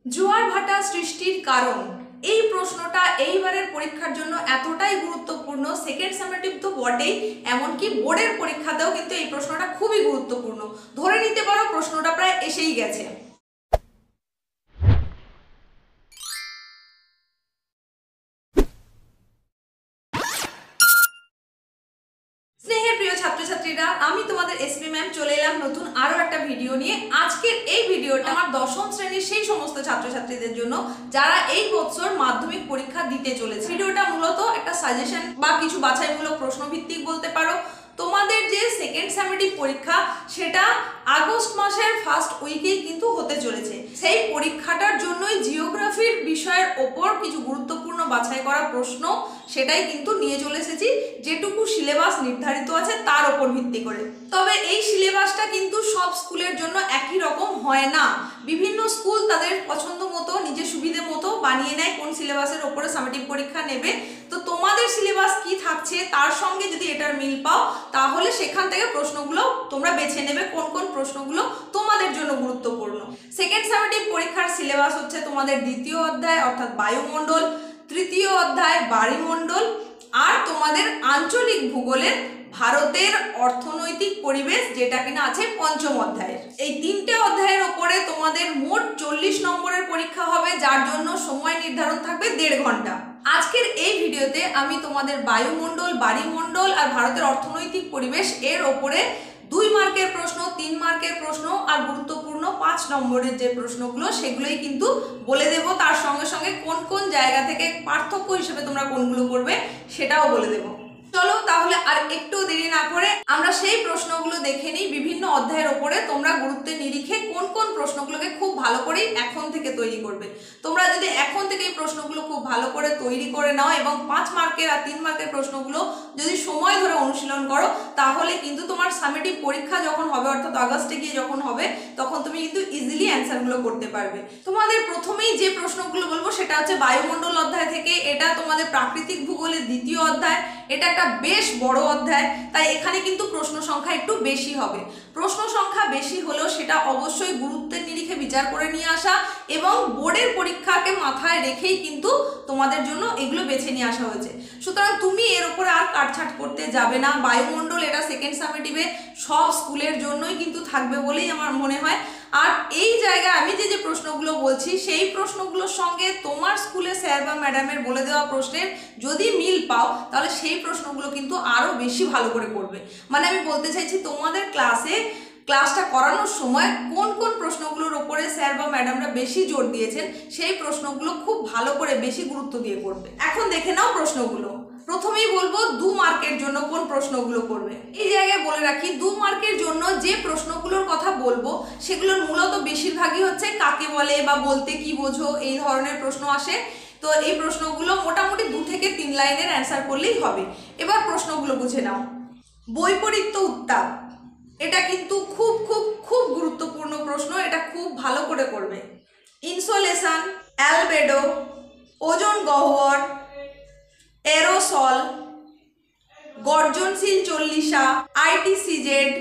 জোয়ার ভাটা সৃষ্টির কারণ এই প্রশ্নটা এইবারের পরীক্ষার জন্য এতটাই গুরুত্বপূর্ণ। সেকেন্ড সামেটিভ তো বটেই, এমনকি বোর্ডের পরীক্ষাতেও কিন্তু এই প্রশ্নটা খুবই গুরুত্বপূর্ণ। ধরে নিতে পারো প্রশ্নটা প্রায় এসেই গেছে। স্নেহের প্রিয় ছাত্রছাত্রীরা, আমি তোমাদের এসপি ম্যাম চলে এলাম নতুন আরো একটা ভিডিও নিয়ে। আজকের এই ভিডিওটা আমার দশম শ্রেণীর সেই সমস্ত ছাত্রছাত্রীদের জন্য যারা এই বছর মাধ্যমিক পরীক্ষা দিতে চলেছে। ভিডিওটা মূলত একটা সাজেশন বা কিছু বাছাইমূলক প্রশ্ন ভিত্তিক বলতে পারো। তোমাদের যে সেকেন্ড সামেটিভ পরীক্ষা সেটা আগস্ট মাসের ফার্স্ট উইকেই কিন্তু হতে চলেছে। সেই পরীক্ষাটার জন্যই জিওগ্রাফির বিষয়ের ওপর কিছু গুরুত্বপূর্ণ বাছাই করা প্রশ্ন সেটাই কিন্তু নিয়ে চলে এসেছি, যেটুকু সিলেবাস নির্ধারিত আছে তার ওপর ভিত্তি করে। তবে এই সিলেবাসটা কিন্তু সব স্কুলের জন্য একই রকম হয় না। বিভিন্ন স্কুল তাদের পছন্দ মতো নিজের সুবিধে মতো বানিয়ে নেয় কোন সিলেবাসের ওপরে সামেটিভ পরীক্ষা নেবে। তো তোমাদের সিলেবাস কি থাকছে তার সঙ্গে যদি এটার মিল পাও তাহলে সেখান থেকে প্রশ্নগুলো তোমরা বেছে নেবে কোন কোন প্রশ্নগুলো তোমাদের জন্য গুরুত্বপূর্ণ। সেকেন্ড সামেটিভ পরীক্ষার সিলেবাস হচ্ছে তোমাদের দ্বিতীয় অধ্যায় অর্থাৎ বায়ুমণ্ডল, তৃতীয় অধ্যায় বায়ুমণ্ডল, আর তোমাদের আঞ্চলিক ভূগোলের ভারতের অর্থনৈতিক পরিবেশ যেটা কিনা আছে পঞ্চম অধ্যায়ের। এই তিনটে অধ্যায়ের ওপরে তোমাদের মোট 40 নম্বরের পরীক্ষা হবে, যার জন্য সময় নির্ধারণ থাকবে 1.5 ঘন্টা। আজকের এই ভিডিওতে আমি তোমাদের বায়ুমণ্ডল, বায়ুমণ্ডল আর ভারতের অর্থনৈতিক পরিবেশ এর ওপরে 2 মার্কের প্রশ্ন, 3 মার্কের প্রশ্ন আর গুরুত্বপূর্ণ 5 নম্বরের যে প্রশ্নগুলো সেগুলোই কিন্তু বলে দেব। তার সঙ্গে সঙ্গে কোন কোন জায়গা থেকে পার্থক্য হিসেবে তোমরা কোনগুলো করবে সেটাও বলে দেবো। চলো তাহলে আর একটু দেরি না করে আমরা সেই প্রশ্নগুলো দেখে নিই। বিভিন্ন অধ্যায়ের ওপরে তোমরা গুরুত্বের নিরিখে কোন কোন প্রশ্নগুলোকে খুব ভালো করেই এখন থেকে তৈরি করবে। তোমরা যদি এখন থেকে এই প্রশ্নগুলো খুব ভালো করে তৈরি করে নাও এবং 5 মার্কের আর 3 মার্কের প্রশ্নগুলো যদি সময় ধরে অনুশীলন করো তাহলে কিন্তু তোমার সামেটিভ পরীক্ষা যখন হবে অর্থাৎ আগস্টে গিয়ে যখন হবে তখন তুমি কিন্তু ইজিলি অ্যান্সারগুলো করতে পারবে। তোমাদের প্রথমেই যে প্রশ্নগুলো বলবো সেটা হচ্ছে বায়ুমণ্ডল অধ্যায় থেকে। এটা তোমাদের প্রাকৃতিক ভূগোলের দ্বিতীয় অধ্যায়। এটা একটা বেশ বড় অধ্যায়, তাই এখানে কিন্তু প্রশ্ন সংখ্যা একটু বেশি হবে। প্রশ্ন সংখ্যা বেশি হলেও সেটা অবশ্যই গুরুত্বের নিরিখে বিচার করে নিয়ে আসা এবং বোর্ডের পরীক্ষাকে মাথায় রেখেই কিন্তু তোমাদের জন্য এগুলো বেছে নিয়ে আসা হয়েছে। সুতরাং তুমি এর উপরে আর কাটছাট করতে যাবে না। বায়ুমণ্ডল এটা সেকেন্ড সামেটিভে সব স্কুলের জন্যই কিন্তু থাকবে বলেই আমার মনে হয়। আর এই জায়গায় আমি যে যে প্রশ্নগুলো বলছি সেই প্রশ্নগুলোর সঙ্গে তোমার স্কুলে স্যার বা ম্যাডামের বলে দেওয়া প্রশ্নের যদি মিল পাও তাহলে সেই প্রশ্নগুলো কিন্তু আরও বেশি ভালো করে করবে। মানে আমি বলতে চাইছি তোমাদের ক্লাসটা করানোর সময় কোন কোন প্রশ্নগুলোর ওপরে স্যার বা ম্যাডামরা বেশি জোর দিয়েছেন সেই প্রশ্নগুলো খুব ভালো করে বেশি গুরুত্ব দিয়ে করবে। এখন দেখে নাও প্রশ্নগুলো। প্রথমেই বলবো 2 মার্কের জন্য কোন প্রশ্নগুলো করবে। এই জায়গায় বলে রাখি 2 মার্কের জন্য যে প্রশ্নগুলোর কথা বলবো সেগুলোর মূলত বেশিরভাগই হচ্ছে কাকে বলে বা বলতে কি বোঝো এই ধরনের প্রশ্ন আসে। তো এই প্রশ্নগুলো মোটামুটি 2 থেকে 3 লাইনের অ্যান্সার করলেই হবে। এবার প্রশ্নগুলো বুঝে নাও। বৈপরীত্য উত্তাপ এটা কিন্তু খুব খুব খুব গুরুত্বপূর্ণ প্রশ্ন, এটা খুব ভালো করে করবে। ইনসোলেশন, অ্যালবেডো, ওজোন গহ্বর, এরোসল, গর্জনশীল চল্লিশা, আইটিসিজেড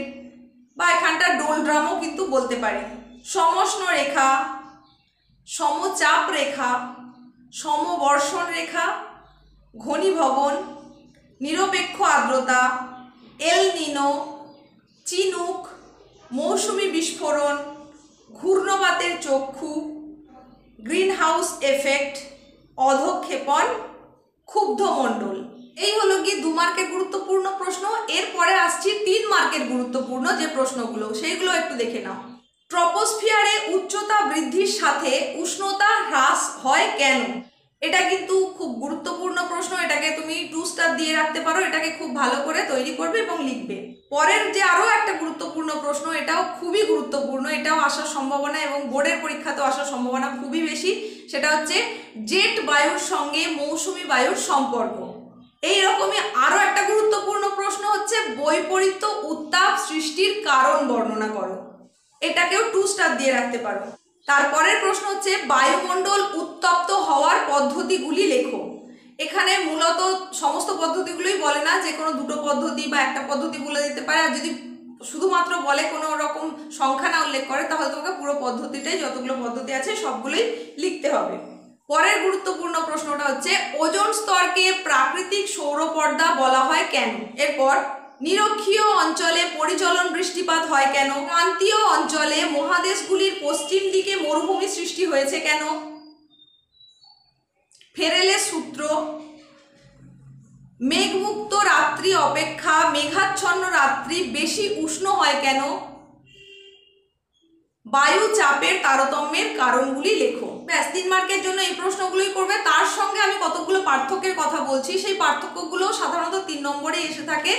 বা এখানটা ডোলড্রামও কিন্তু বলতে পারি, সমষ্ণ রেখা, সমচাপ রেখা, সমবর্ষণ রেখা, ঘনীভবন, নিরপেক্ষ আর্দ্রতা, এল নিনো, চিনুক, মৌসুমি বিস্ফোরণ, ঘূর্ণবাতের চক্ষু, গ্রিনহাউস এফেক্ট, অধঃক্ষেপণ, ক্ষুব্ধমণ্ডল। এই হলো কি 2 মার্কের গুরুত্বপূর্ণ প্রশ্ন। এরপরে আসছি 3 মার্কের গুরুত্বপূর্ণ যে প্রশ্নগুলো সেইগুলো একটু দেখে নাও। ট্রপোস্ফিয়ারে উচ্চতা বৃদ্ধির সাথে উষ্ণতা হ্রাস হয় কেন? এটা কিন্তু খুব গুরুত্বপূর্ণ প্রশ্ন, এটাকে তুমি 2 স্টার দিয়ে রাখতে পারো। এটাকে খুব ভালো করে তৈরি করবে এবং লিখবে। পরের যে আরও একটা গুরুত্বপূর্ণ প্রশ্ন, এটাও খুবই গুরুত্বপূর্ণ, এটাও আসার সম্ভাবনা এবং বোর্ডের পরীক্ষাতেও আসার সম্ভাবনা খুবই বেশি। সেটা হচ্ছে জেট বায়ুর সঙ্গে মৌসুমি বায়ুর সম্পর্ক। এই রকমই আরও একটা গুরুত্বপূর্ণ প্রশ্ন হচ্ছে বৈপরীত্য উত্তাপ সৃষ্টির কারণ বর্ণনা করো। এটাকেও 2 স্টার দিয়ে রাখতে পারো। তারপরের প্রশ্ন হচ্ছে বায়ুমণ্ডল উত্তপ্ত হওয়ার পদ্ধতিগুলি লেখো। এখানে মূলত সমস্ত পদ্ধতিগুলোই বলে না, যে কোনো দুটো পদ্ধতি বা একটা পদ্ধতি বলে দিতে পারে। আর যদি শুধুমাত্র বলে কোনো রকম সংখ্যা না উল্লেখ করে, তাহলে তোমাকে পুরো পদ্ধতিটাই, যতগুলো পদ্ধতি আছে সবগুলোই লিখতে হবে। পরের গুরুত্বপূর্ণ প্রশ্নটা হচ্ছে ওজোন স্তরকে প্রাকৃতিক সৌরপর্দা বলা হয় কেন? এরপর নিরক্ষীয় অঞ্চলে পরিচলন বৃষ্টিপাত হয় কেন? ক্রান্তীয় অঞ্চলে মহাদেশগুলির পশ্চিম দিকে মরুভূমি সৃষ্টি হয়েছে কেন? ফেরেলের সূত্র। মেঘমুক্ত রাত্রি অপেক্ষা মেঘাচ্ছন্ন রাত্রি বেশি উষ্ণ হয় কেন? বায়ু চাপের তারতম্যের কারণগুলি লেখো। ব্যাস, 3 মার্কের জন্য এই প্রশ্নগুলোই করবে। তার সঙ্গে আমি কতগুলো পার্থক্যের কথা বলছি, সেই পার্থক্যগুলো সাধারণত 3 নম্বরে এসে থাকে।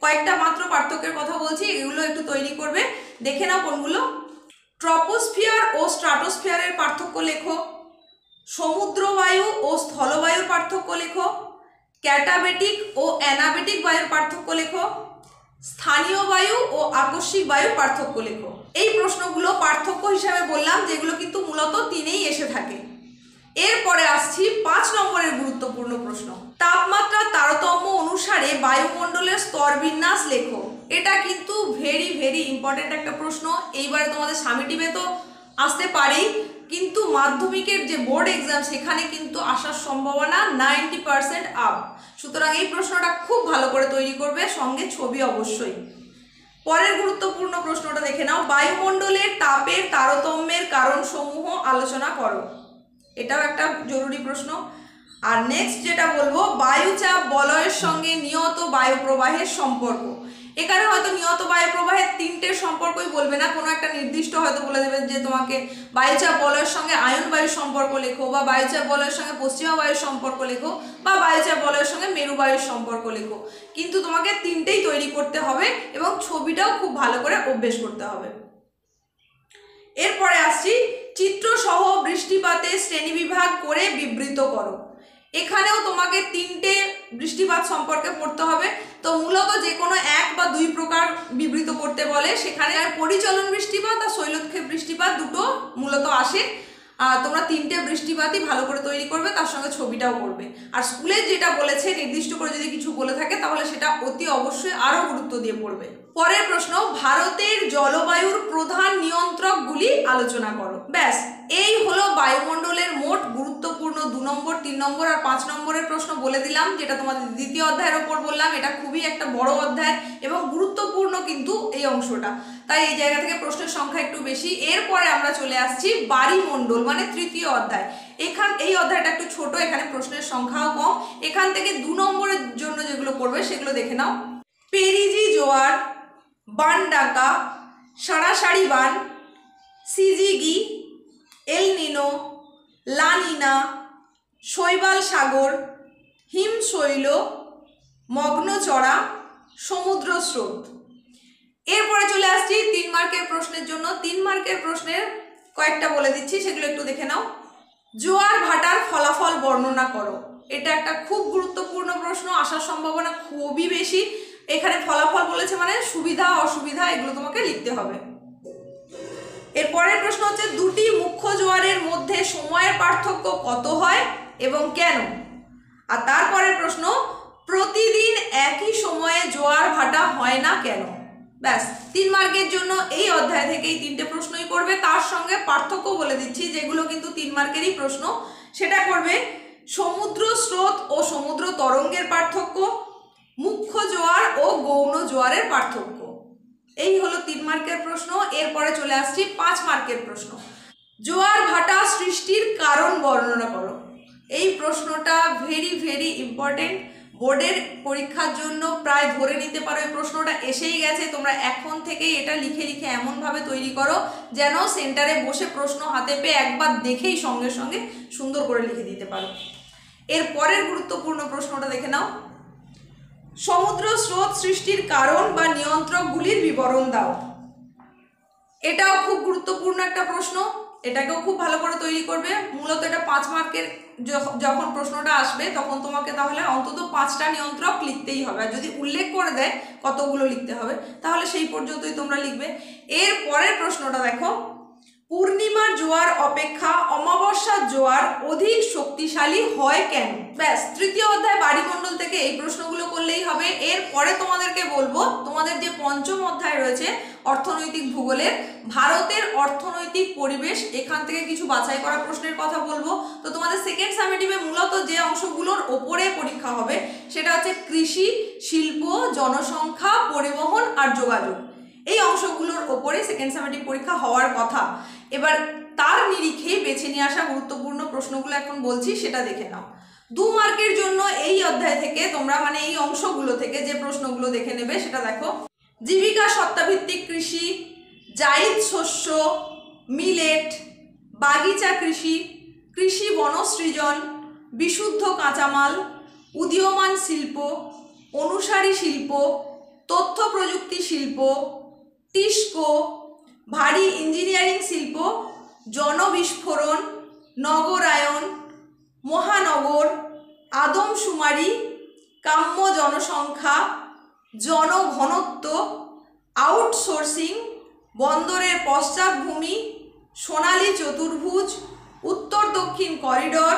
কয়েকটা মাত্র পার্থক্যের কথা বলছি, এগুলো একটু তৈরি করবে, দেখে নাও কোনগুলো। ট্রপোস্ফিয়ার ও স্ট্রাটোস্ফিয়ারের পার্থক্য লেখো। সমুদ্রবায়ু ও স্থলবায়ুর পার্থক্য লেখো। ক্যাটাবেটিক ও অ্যানাবেটিক বায়ুর পার্থক্য লেখো। স্থানীয় বায়ু ও আকস্মিক বায়ুর পার্থক্য লেখো। এই প্রশ্নগুলো পার্থক্য হিসাবে বললাম, যেগুলো কিন্তু মূলত 3এই এসে থাকে। এরপরে আসছি 5 নম্বরের গুরুত্বপূর্ণ প্রশ্ন। তাপমাত্রার তারতম্য অনুসারে বায়ুমণ্ডলের স্তর বিন্যাস লেখো। এটা কিন্তু ভেরি ভেরি ইম্পর্টেন্ট একটা প্রশ্ন। এইবারে তোমাদের সামেটিভে তো আসতে পারেই, কিন্তু মাধ্যমিকের যে বোর্ড এক্সাম সেখানে কিন্তু আসার সম্ভাবনা 90% আপ। সুতরাং এই প্রশ্নটা খুব ভালো করে তৈরি করবে, সঙ্গে ছবি অবশ্যই। পরের গুরুত্বপূর্ণ প্রশ্নটা দেখে নাও। বায়ুমণ্ডলের তাপের তারতম্যের কারণসমূহ আলোচনা করো। এটাও একটা জরুরি প্রশ্ন। আর নেক্সট যেটা বলবো, বায়ুচাপ বলয়ের সঙ্গে নিয়ত বায়ু প্রবাহের সম্পর্ক। এখানে হয়তো নিয়ত বায়ু প্রবাহের 3টের সম্পর্কই বলবে না, কোনো একটা নির্দিষ্ট হয়তো বলে দেবে যে তোমাকে বায়ুচাপ বলয়ের সঙ্গে আয়ন বায়ুর সম্পর্ক লেখো, বা বায়ুচাপ বলয়ের সঙ্গে পশ্চিমা বায়ুর সম্পর্ক লেখো, বা বায়ুচাপ বলয়ের সঙ্গে মেরু বায়ুর সম্পর্ক লেখো। কিন্তু তোমাকে 3টেই তৈরি করতে হবে এবং ছবিটাও খুব ভালো করে অভ্যেস করতে হবে। এরপরে আসছি চিত্রসহ বৃষ্টিপাতের শ্রেণীবিভাগ করে বিবৃত করো। এখানেও তোমাকে 3টে বৃষ্টিপাত সম্পর্কে পড়তে হবে। তো মূলত যে কোনো 1 বা 2 প্রকার বিবৃত করতে বলে, সেখানে পরিচলন বৃষ্টিপাত আর শৈলক্ষেপ বৃষ্টিপাত দুটো মূলত আসে। তোমরা 3টে বৃষ্টিপাতই ভালো করে তৈরি করবে, তার সঙ্গে ছবিটাও করবে। আর স্কুলে যেটা বলেছে নির্দিষ্ট করে যদি কিছু বলে থাকে তাহলে সেটা অতি অবশ্যই আরও গুরুত্ব দিয়ে পড়বে। পরের প্রশ্ন, ভারতের জলবায়ুর প্রধান নিয়ন্ত্রকগুলি আলোচনা করো। ব্যাস, এই হলো বায়ুমণ্ডলের মোট গুরুত্বপূর্ণ 2 নম্বর, 3 নম্বর আর 5 নম্বরের প্রশ্ন বলে দিলাম, যেটা তোমাদের দ্বিতীয় অধ্যায়ের ওপর বললাম। এটা খুবই একটা বড় অধ্যায় এবং গুরুত্বপূর্ণ কিন্তু এই অংশটা, তাই এই জায়গা থেকে প্রশ্নের সংখ্যা একটু বেশি। এরপরে আমরা চলে আসছি বায়ুমণ্ডল, মানে তৃতীয় অধ্যায়। এই অধ্যায়টা একটু ছোট, এখানে প্রশ্নের সংখ্যাও কম। এখান থেকে 2 নম্বরের জন্য যেগুলো পড়বে সেগুলো দেখে নাও। পেরিজি জোয়ার, বান ডাকা, সারাসারি বান, সিজিগি, এল নিনো, লা নিনা, শৈবাল সাগর, হিমশৈল, মগ্নচড়া, সমুদ্র স্রোত। এরপরে চলে আসছি 3 মার্কের প্রশ্নের জন্য। 3 মার্কের প্রশ্নের কয়েকটা বলে দিচ্ছি, সেগুলো একটু দেখে নাও। জোয়ার ভাটার ফলাফল বর্ণনা করো। এটা একটা খুব গুরুত্বপূর্ণ প্রশ্ন, আসার সম্ভাবনা খুবই বেশি। এখানে ফলাফল বলেছে মানে সুবিধা অসুবিধা এগুলো তোমাকে লিখতে হবে। এরপরের প্রশ্ন হচ্ছে 2টি মুখ্য জোয়ারের মধ্যে সময়ের পার্থক্য কত হয় এবং কেন? আর তারপরের প্রশ্ন, প্রতিদিন একই সময়ে জোয়ার ভাটা হয় না কেন? ব্যাস, 3 মার্কের জন্য এই অধ্যায় থেকে এই 3টে প্রশ্নই করবে। তার সঙ্গে পার্থক্য বলে দিচ্ছি, যেগুলো কিন্তু 3 মার্কেরই প্রশ্ন। সেটা করবে সমুদ্র স্রোত ও সমুদ্র তরঙ্গের পার্থক্য, মুখ্য জোয়ার ও গৌণ জোয়ারের পার্থক্য। এই হলো 3 মার্কের প্রশ্ন। এরপরে চলে আসছি 5 মার্কের প্রশ্ন। জোয়ার ভাটা সৃষ্টির কারণ বর্ণনা করো। এই প্রশ্নটা ভেরি ভেরি ইম্পর্টেন্ট। বোর্ডের পরীক্ষার জন্য প্রায় ধরে নিতে পারো এই প্রশ্নটা এসেই গেছে। তোমরা এখন থেকেই এটা লিখে লিখে এমনভাবে তৈরি করো যেন সেন্টারে বসে প্রশ্ন হাতে পেয়ে একবার দেখেই সঙ্গে সঙ্গে সুন্দর করে লিখে দিতে পারো। এর পরের গুরুত্বপূর্ণ প্রশ্নটা দেখে নাও। সমুদ্র স্রোত সৃষ্টির কারণ বা নিয়ন্ত্রকগুলির বিবরণ দাও। এটাও খুব গুরুত্বপূর্ণ একটা প্রশ্ন, এটাকেও খুব ভালো করে তৈরি করবে। মূলত এটা 5 মার্কের যখন প্রশ্নটা আসবে তখন তোমাকে তাহলে অন্তত 5টা নিয়ন্ত্রক লিখতেই হবে। আর যদি উল্লেখ করে দেয় কতগুলো লিখতে হবে তাহলে সেই পর্যন্তই তোমরা লিখবে। এর পরের প্রশ্নটা দেখো, পূর্ণিমার জোয়ার অপেক্ষা অমাবস্যার জোয়ার অধিক শক্তিশালী হয় কেন? ব্যাস, তৃতীয় অধ্যায় বাড়িমণ্ডল থেকে এই প্রশ্নগুলো করলেই হবে। এরপরে তোমাদেরকে বলবো তোমাদের যে পঞ্চম অধ্যায় রয়েছে অর্থনৈতিক ভূগোলের, ভারতের অর্থনৈতিক পরিবেশ, এখান থেকে কিছু বাছাই করা প্রশ্নের কথা বলবো। তো তোমাদের সেকেন্ড সামেটিভে মূলত যে অংশগুলোর ওপরে পরীক্ষা হবে সেটা হচ্ছে কৃষি, শিল্প, জনসংখ্যা, পরিবহন আর যোগাযোগ। এই অংশগুলোর ওপরে সেকেন্ড সামেটিভ পরীক্ষা হওয়ার কথা। এবার তার নিরিখে বেছে নিয়ে আসা গুরুত্বপূর্ণ প্রশ্নগুলো এখন বলছি, সেটা দেখে নাও। 2 মার্কের জন্য এই অধ্যায় থেকে তোমরা এই অংশগুলো থেকে যে প্রশ্নগুলো দেখে নেবে সেটা দেখো। জীবিকা সত্তাভিত্তিক কৃষি, জায়িদ শস্য, মিলেট, বাগিচা কৃষি, কৃষি বনসৃজন, বিশুদ্ধ কাঁচামাল, উদীয়মান শিল্প, অনুসারী শিল্প, তথ্য প্রযুক্তি শিল্প, টিস্কো, ভারী ইঞ্জিনিয়ারিং শিল্প, জনবিস্ফোরণ, নগরায়ন, মহানগর, আদমশুমারি, কাম্য জনসংখ্যা, জনঘনত্ব, আউটসোর্সিং, বন্দরের পশ্চাৎভূমি, সোনালী চতুর্ভুজ, উত্তর দক্ষিণ করিডর,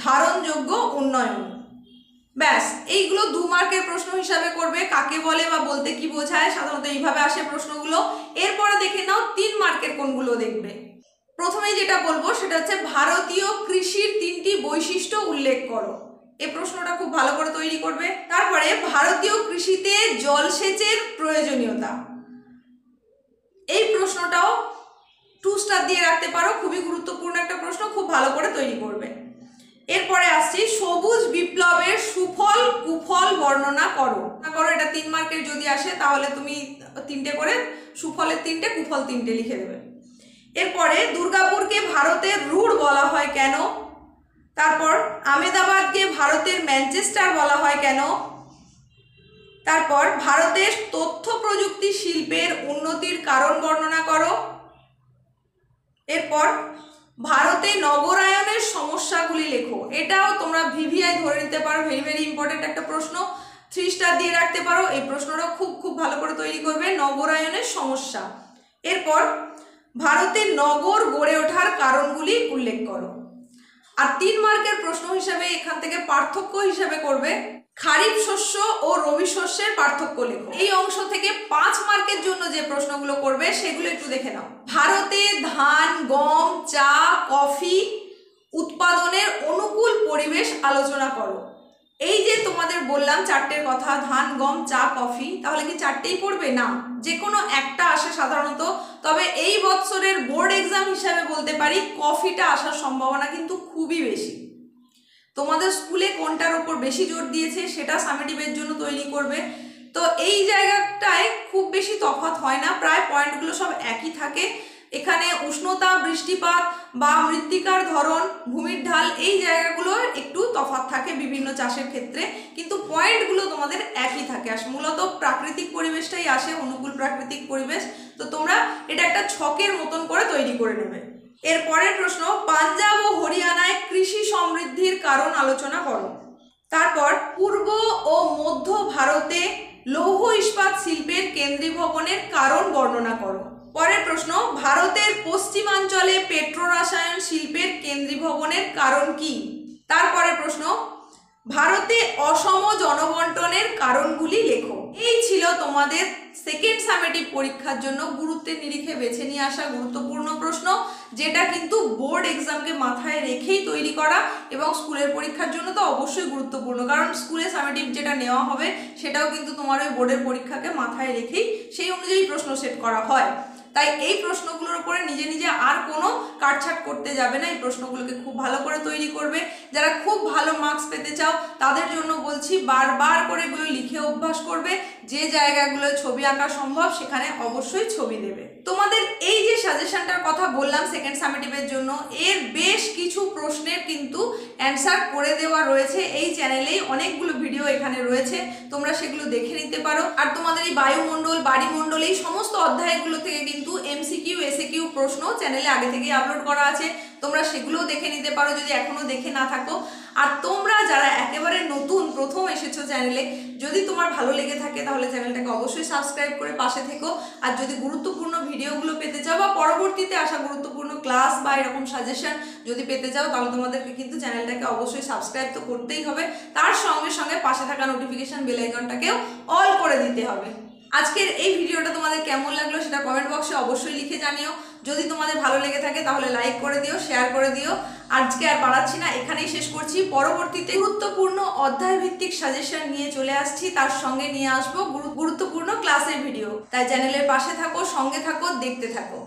ধারণযোগ্য উন্নয়ন। ব্যাস, এইগুলো 2 মার্কের প্রশ্ন হিসাবে করবে। কাকে বলে বা বলতে কি বোঝায়, সাধারণত এইভাবে আসে প্রশ্নগুলো। এরপরে দেখে নাও 3 মার্কের কোনগুলো দেখবে। প্রথমেই যেটা বলবো সেটা হচ্ছে ভারতীয় কৃষির 3টি বৈশিষ্ট্য উল্লেখ করো। এই প্রশ্নটা খুব ভালো করে তৈরি করবে। তারপরে ভারতীয় কৃষিতে জলসেচের প্রয়োজনীয়তা, এই প্রশ্নটাও 2 স্টার দিয়ে রাখতে পারো, খুবই গুরুত্বপূর্ণ একটা প্রশ্ন, খুব ভালো করে তৈরি করবে। এরপরে আসছি সবুজ বিপ্লবের সুফল কুফল বর্ণনা করো। এটা 3 মার্কের যদি আসে তাহলে তুমি 3টে করে, সুফলের 3টে, কুফল 3টে লিখে দেবে। এরপরে দুর্গাপুরকে ভারতের রুড় বলা হয় কেন? তারপর আহমেদাবাদকে ভারতের ম্যানচেস্টার বলা হয় কেন? তারপর ভারতের তথ্য প্রযুক্তি শিল্পের উন্নতির কারণ বর্ণনা করো। এরপর ভারতে নগরায়নের সমস্যাগুলি লেখো। এটাও তোমরা ভিভিআই ধরে নিতে পারো, ভেরি ভেরি ইম্পর্টেন্ট একটা প্রশ্ন, 3 স্টার দিয়ে রাখতে পারো। এই প্রশ্নটাও খুব ভালো করে তৈরি করবে, নগরায়নের সমস্যা। এরপর ভারতের নগর গড়ে ওঠার কারণগুলি উল্লেখ করো। আর 3 মার্কের প্রশ্ন হিসাবে এখান থেকে পার্থক্য হিসাবে করবে খারিফ শস্য ও রবি শস্যের পার্থক্য লেখো। এই অংশ থেকে 5 মার্কের জন্য যে প্রশ্নগুলো করবে সেগুলো একটু দেখে নাও। ভারতে ধান, গম, চা, কফি উৎপাদনের অনুকূল পরিবেশ আলোচনা করো। এই যে তোমাদের বললাম 4টের কথা, ধান, গম, চা, কফি, তাহলে কি 4টেই পড়বে? না, যে কোনো একটা আসে সাধারণত। তবে এই বছরের বোর্ড এক্সাম হিসাবে বলতে পারি কফিটা আসার সম্ভাবনা কিন্তু খুবই বেশি। তোমাদের স্কুলে কোনটার উপর বেশি জোর দিয়েছে সেটা সামেটিভের জন্য তৈরি করবে। তো এই জায়গাটায় খুব বেশি তফাৎ হয় না, প্রায় পয়েন্টগুলো সব একই থাকে। এখানে উষ্ণতা, বৃষ্টিপাত বা মৃত্তিকার ধরন, ভূমির ঢাল, এই জায়গাগুলো একটু তফাৎ থাকে বিভিন্ন চাষের ক্ষেত্রে, কিন্তু পয়েন্টগুলো তোমাদের একই থাকে। আর মূলত প্রাকৃতিক পরিবেশটাই আসে, অনুকূল প্রাকৃতিক পরিবেশ। তো তোমরা এটা একটা ছকের মতন করে তৈরি করে নেবে। এর পরের প্রশ্ন, পাঞ্জাব ও হরিয়ানায় কৃষি সমৃদ্ধির কারণ আলোচনা করো। তারপর পূর্ব ও মধ্য ভারতে লৌহ ইস্পাত শিল্পের কেন্দ্রীভবনের কারণ বর্ণনা করো। পরের প্রশ্ন, ভারতের পশ্চিমাঞ্চলে পেট্রোরাসায়ন শিল্পের কেন্দ্রীভবনের কারণ কি? তারপরের প্রশ্ন, ভারতে অসম জনবন্টনের কারণগুলি লেখো। এই ছিল তোমাদের সেকেন্ড সামেটিভ পরীক্ষার জন্য গুরুত্বের নিরিখে বেছে নিয়ে আসা গুরুত্বপূর্ণ প্রশ্ন, যেটা কিন্তু বোর্ড এক্সামকে মাথায় রেখেই তৈরি করা, এবং স্কুলের পরীক্ষার জন্য তো অবশ্যই গুরুত্বপূর্ণ, কারণ স্কুলে সামেটিভ যেটা নেওয়া হবে সেটাও কিন্তু তোমার ওই বোর্ডের পরীক্ষাকে মাথায় রেখেই সেই অনুযায়ী প্রশ্ন সেট করা হয়। তাই এই প্রশ্নগুলোর উপরে নিজে নিজে আর কোনো কাটছাট করতে যাবে না, এই প্রশ্নগুলোকে খুব ভালো করে তৈরি করবে। যারা খুব ভালো মার্কস পেতে চাও তাদের জন্য বলছি বারবার করে এগুলো লিখে অভ্যাস করবে। যে জায়গাগুলো ছবি আঁকা সম্ভব সেখানে অবশ্যই ছবি দেবে। তোমাদের এই যে সাজেশনটার কথা বললাম সেকেন্ড সামেটিভের জন্য, এর বেশ কিছু প্রশ্নের কিন্তু অ্যান্সার করে দেওয়া রয়েছে এই চ্যানেলেই, অনেকগুলো ভিডিও এখানে রয়েছে, তোমরা সেগুলো দেখে নিতে পারো। আর তোমাদের এই বায়ুমণ্ডল, বাড়িমণ্ডল, এই সমস্ত অধ্যায়গুলো থেকে কিন্তু এমসিকিউ, এসএকিউ প্রশ্ন চ্যানেলে আগে থেকেই আপলোড করা আছে, তোমরা সেগুলোও দেখে নিতে পারো যদি এখনো দেখে না থাকো। আর তোমরা যারা একেবারে নতুন প্রথম এসেছো চ্যানেলে, যদি তোমার ভালো লেগে থাকে তাহলে চ্যানেলটাকে অবশ্যই সাবস্ক্রাইব করে পাশে থেকো। আর যদি গুরুত্বপূর্ণ ভিডিওগুলো পেতে চাও বা পরবর্তীতে আসা গুরুত্বপূর্ণ ক্লাস বা এরকম সাজেশন যদি পেতে চাও তাহলে তোমাদেরকে কিন্তু চ্যানেলটাকে অবশ্যই সাবস্ক্রাইব তো করতেই হবে, তার সঙ্গে সঙ্গে পাশে থাকা নোটিফিকেশন বেল আইকনটাকেও অল করে দিতে হবে। আজকের এই ভিডিওটা তোমাদের কেমন লাগলো সেটা কমেন্ট বক্সে অবশ্যই লিখে জানিও। যদি তোমাদের ভালো লেগে থাকে তাহলে লাইক করে দিও, শেয়ার করে দিও। আজকে আর বাড়াচ্ছি না, এখানেই শেষ করছি। পরবর্তীতে গুরুত্বপূর্ণ অধ্যায় ভিত্তিক সাজেশন নিয়ে চলে আসছি, তার সঙ্গে নিয়ে আসবো গুরুত্বপূর্ণ ক্লাসের ভিডিও। তাই চ্যানেলের পাশে থাকো, সঙ্গে থাকো, দেখতে থাকো।